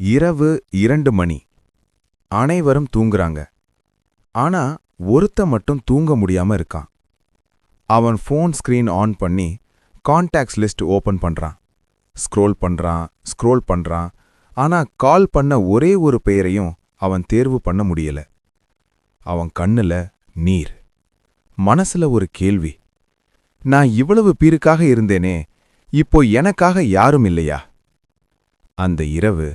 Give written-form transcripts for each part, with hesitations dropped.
இரவு 2 மணி. அனைவரும் தூங்குறாங்க. ஆனா ஒருத்தன் மட்டும் தூங்க முடியாம இருக்கான். அவன் ஃபோன் ஸ்கிரீன் ஆன் பண்ணி கான்டாக்ட்ஸ் லிஸ்ட் ஓபன் பண்றான். ஸ்க்ரோல் பண்றான். ஆனா கால் பண்ண ஒரே ஒரு பெயரையும் அவன் தேர்வு பண்ண முடியல. அவன் கண்ணுல நீர். மனசுல ஒரு கேள்வி. நான் இவ்வளவு பேருக்காக இருந்தேனே, இப்போ எனக்காக யாரும் இல்லையா? அந்த இரவு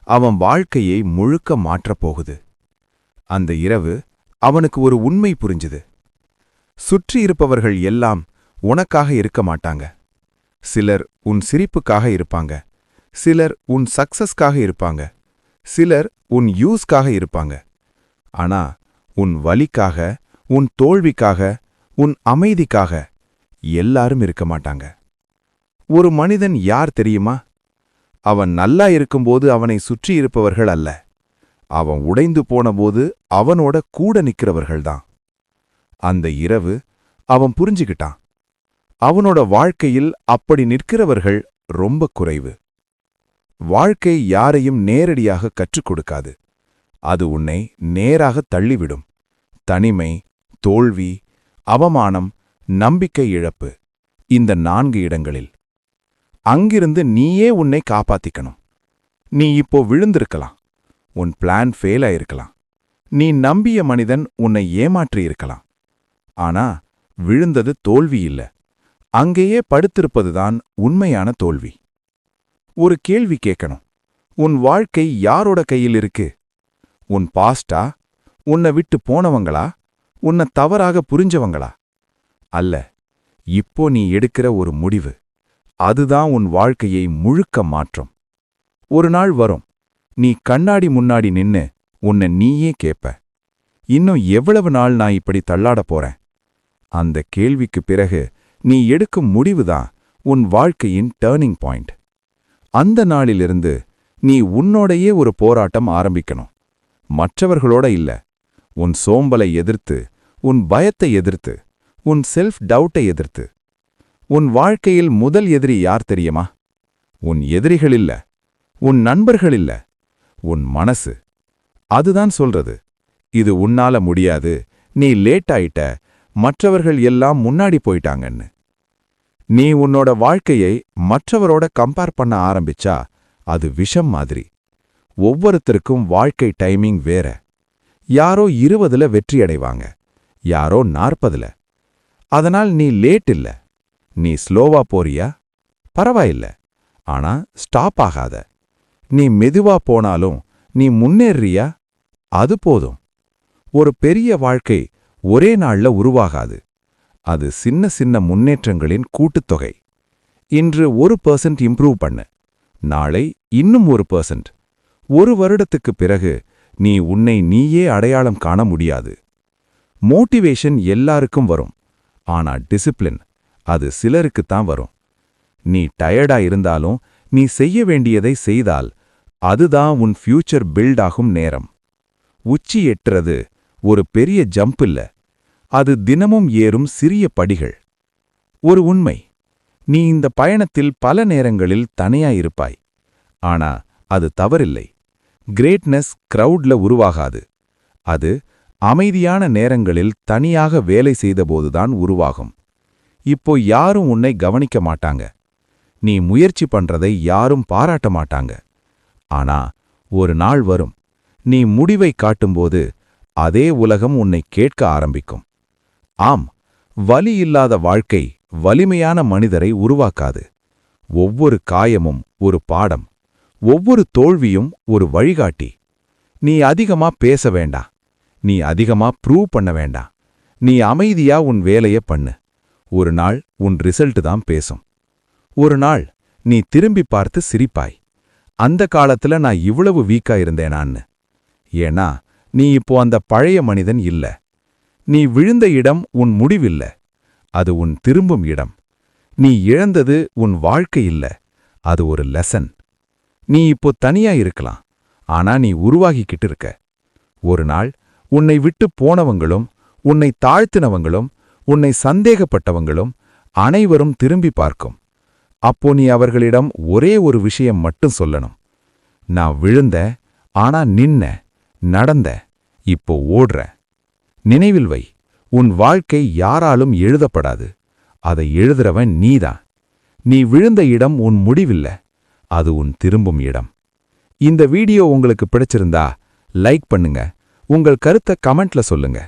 அவன் வாழ்க்கையை முழுக்க மாற்றப் போகுது. அந்த இரவு அவனுக்கு ஒரு உண்மை புரிஞ்சுது. சுற்றி இருப்பவர்கள் எல்லாம் உனக்காக இருக்க மாட்டாங்க. சிலர் உன் சிரிப்புக்காக இருப்பாங்க. சிலர் உன் சக்சஸ்க்காக இருப்பாங்க. சிலர் உன் யூஸ்க்காக இருப்பாங்க. ஆனா உன் வலிக்காக, உன் தோல்விக்காக, உன் அமைதிக்காக எல்லாரும் இருக்க மாட்டாங்க. ஒரு மனிதன் யார் தெரியுமா? அவன் நல்லா இருக்கும்போது அவனை சுற்றி இருப்பவர்கள் அல்ல. அவன் உடைந்து போனபோது அவனோட கூட நிக்கிறவர்கள்தான். அந்த இரவு அவன் புரிஞ்சுக்கிட்டான். அவனோட வாழ்க்கையில் அப்படி நிற்கிறவர்கள் ரொம்ப குறைவு. வாழ்க்கை யாரையும் நேரடியாக கற்றுக் கொடுக்காது. அது உன்னை நேராக தள்ளிவிடும். தனிமை, தோல்வி, அவமானம், நம்பிக்கை இழப்பு, இந்த 4 இடங்களில். அங்கிருந்து நீயே உன்னை காப்பாத்திக்கணும். நீ இப்போ விழுந்திருக்கலாம். உன் பிளான் ஃபெயில் ஆயிருக்கலாம். நீ நம்பிய மனிதன் உன்னை ஏமாற்றியிருக்கலாம். ஆனா விழுந்தது தோல்வி இல்ல. அங்கேயே படுத்திருப்பதுதான் உண்மையான தோல்வி. ஒரு கேள்வி கேட்கணும். உன் வாழ்க்கை யாரோட கையில் இருக்கு? உன் பாஸ்டா? உன்னை விட்டு போனவங்களா? உன்னை தவறாக புரிஞ்சவங்களா? அல்ல, இப்போ நீ எடுக்கிற ஒரு முடிவு. அதுதான் உன் வாழ்க்கையை முழுக்க மாற்றும். ஒரு நாள் வரும், நீ கண்ணாடி முன்னாடி நின்னு உன்னை நீயே கேட்ப, இன்னும் எவ்வளவு நாள் நான் இப்படி தள்ளாட போறேன்? அந்த கேள்விக்கு பிறகு நீ எடுக்கும் முடிவுதான் உன் வாழ்க்கையின் டர்னிங் பாயிண்ட். அந்த நாளிலிருந்து நீ உன்னோடையே ஒரு போராட்டம் ஆரம்பிக்கணும். மற்றவர்களோட இல்ல. உன் சோம்பலை எதிர்த்து, உன் பயத்தை எதிர்த்து, உன் செல்ஃப் டவுட்டை எதிர்த்து. உன் வாழ்க்கையில் முதல் எதிரி யார் தெரியுமா? உன் எதிரிகள் இல்ல, உன் நண்பர்கள் இல்ல, உன் மனசு. அதுதான் சொல்றது, இது உன்னால முடியாது, நீ லேட் ஆயிட்ட, மற்றவர்கள் எல்லாம் முன்னாடி போயிட்டாங்கன்னு. நீ உன்னோட வாழ்க்கையை மற்றவரோட கம்பேர் பண்ண ஆரம்பிச்சா அது விஷம் மாதிரி. ஒவ்வொருத்தருக்கும் வாழ்க்கை டைமிங் வேற. யாரோ 20ல வெற்றி அடைவாங்க, யாரோ 40ல. அதனால் நீ லேட் இல்ல. நீ ஸ்லோவா போறியா? பரவாயில்ல. ஆனா ஸ்டாப் ஆகாத. நீ மெதுவா போனாலும் நீ முன்னேறியா? அது போதும். ஒரு பெரிய வாழ்க்கை ஒரே நாள்ல உருவாகாது. அது சின்ன சின்ன முன்னேற்றங்களின் கூட்டுத்தொகை. இன்று 1% இம்ப்ரூவ் பண்ணு, நாளை இன்னும் 1%. ஒரு வருடத்துக்குப் பிறகு நீ உன்னை நீயே அடையாளம் காண முடியாது. மோட்டிவேஷன் எல்லாருக்கும் வரும். ஆனா டிசிப்ளின், அது சிலருக்குத்தான் வரும். நீ டயர்டா இருந்தாலும் நீ செய்ய வேண்டியதை செய்தால் அதுதான் உன் ஃபியூச்சர் பில்ட் ஆகும் நேரம். உச்சி எட்டுறது ஒரு பெரிய ஜம்ப் இல்ல, அது தினமும் ஏறும் சிறிய படிகள். ஒரு உண்மை, நீ இந்த பயணத்தில் பல நேரங்களில் தனியா இருப்பாய். ஆனா அது தவறில்லை. கிரேட்னஸ் கிரவுட்ல உருவாகாது. அது அமைதியான நேரங்களில் தனியாக வேலை செய்தபோதுதான் உருவாகும். இப்போ யாரும் உன்னை கவனிக்க மாட்டாங்க. நீ முயற்சி பண்றதை யாரும் பாராட்ட மாட்டாங்க. ஆனா ஒரு நாள் வரும், நீ முடிவை காட்டும்போது அதே உலகம் உன்னை கேட்க ஆரம்பிக்கும். ஆம், வலி இல்லாத வாழ்க்கை வலிமையான மனிதரை உருவாக்காது. ஒவ்வொரு காயமும் ஒரு பாடம், ஒவ்வொரு தோல்வியும் ஒரு வழிகாட்டி. நீ அதிகமா பேச வேண்டாம். நீ அதிகமா ப்ரூவ் பண்ண வேண்டாம். நீ அமைதியா உன் வேலைய பண்ணு. ஒரு நாள் உன் ரிசல்ட் தான் பேசும். ஒரு நாள் நீ திரும்பி பார்த்து சிரிப்பாய். அந்த காலத்துல நான் இவ்வளவு வீக்கா இருந்தேனான்னு. ஏன்னா நீ இப்போ அந்த பழைய மனிதன் இல்ல. நீ விழுந்த இடம் உன் முடிவில்ல, அது உன் திரும்பும் இடம். நீ இழந்தது உன் வாழ்க்கை இல்ல, அது ஒரு லெசன். நீ இப்போ தனியா இருக்கலாம், ஆனா நீ உருவாகிக்கிட்டு இருக்க. ஒரு நாள் உன்னை விட்டு போனவங்களும், உன்னை தாழ்த்தினவங்களும், உன்னை சந்தேகப்பட்டவங்களும் அனைவரும் திரும்பி பார்க்கும். அப்போ நீ அவர்களிடம் ஒரே ஒரு விஷயம் மட்டும் சொல்லணும். நான் விழுந்த, ஆனா நின்ன, நடந்த, இப்போ ஓடுற. நினைவில் வை, உன் வாழ்க்கை யாராலும் எழுதப்படாது. அதை எழுதுறவன் நீதான். நீ விழுந்த இடம் உன் முடிவில்ல, அது உன் திரும்பும் இடம். இந்த வீடியோ உங்களுக்கு பிடிச்சிருந்தா லைக் பண்ணுங்க, உங்கள் கருத்தை கமெண்ட்ல சொல்லுங்க.